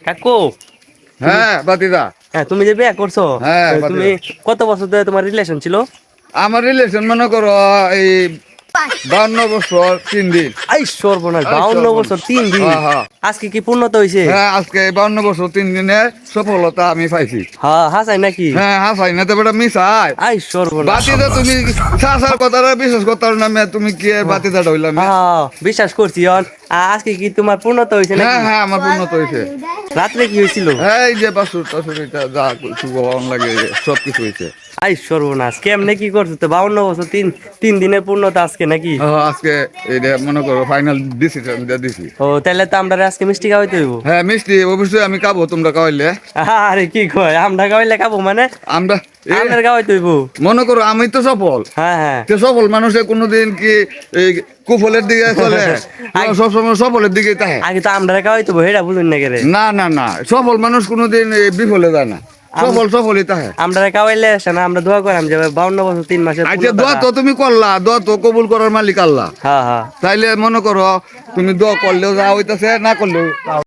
কাকু। হ্যাঁ বাতিদা। হ্যাঁ, তুমি যে বিয়ে করছো, হ্যাঁ, তুমি কত বছর ধরে তোমার রিলেশন ছিল? আমার রিলেশন মনে করো এই 52 বছর 3 দিন। আই সর্বনাশ, 52 বছর 3 দিন। হ্যাঁ হ্যাঁ আজকে কি পূর্ণতা হইছে? হ্যাঁ, আজকে 52 বছর 3 দিনে সফলতা আমি পাইছি। হ্যাঁ, হাসাই নাকি? হ্যাঁ হাসাই না তো বেটা মিশাই। আই সর্বনাশ। বাতিদা তুমি সাসার কথা বিশ্বাস করতে পারো না মেয়ে, তুমি কি বাতিদা হইলাম? হ্যাঁ, বিশ্বাস করছি। আজকে কি তোমার পূর্ণতা হইছে হ্যাঁ নাকি? হ্যাঁ, আমার পূর্ণত হয়েছে। রাত্রে কি হয়েছিল? এই যে বাসুর টাসুর এটা যা শুভ লাগে সব কিছু হয়েছে। আই সর্বনাশ, কেমনে কি করছো তো? 52 বছর তিন তিন দিনের পূর্ণতা আজকে নাকি? আজকে এটা মনে করো ফাইনাল ডিসিশন দিছি। ও, তাহলে তো আমরা আজকে মিষ্টি খাওয়াইতে হইব। হ্যাঁ মিষ্টি অবশ্যই আমি খাবো, তোমরা খাওয়াইলে। আরে কি কয়, আমরা খাওয়াইলে খাবো মানে? আমরা আপনার খাওয়াইতে হইব। মনে করো আমি তো সফল। হ্যাঁ হ্যাঁ। তো সফল মানুষে কোনোদিন কি এই কুফলের দিকে চলে? সবসময় সফলের দিকে তাহে। আগে তো আমরা খাওয়াইতে হইব, সেটা বুঝুন না কেরে? না না না, সফল মানুষ কোনোদিন বিফলে যায় না, সফলই তাহে। আমরা খাওয়াইলে আসে না, আমরা দোয়া করাম যে 52 বছর 3 মাসের আচ্ছা দোয়া তো তুমি করলা, দোয়া তো কবুল করার মালিক আল্লাহ। হ্যাঁ হ্যাঁ। তাইলে মনে করো তুমি দোয়া করলেও যা হইতাছে, না করলেও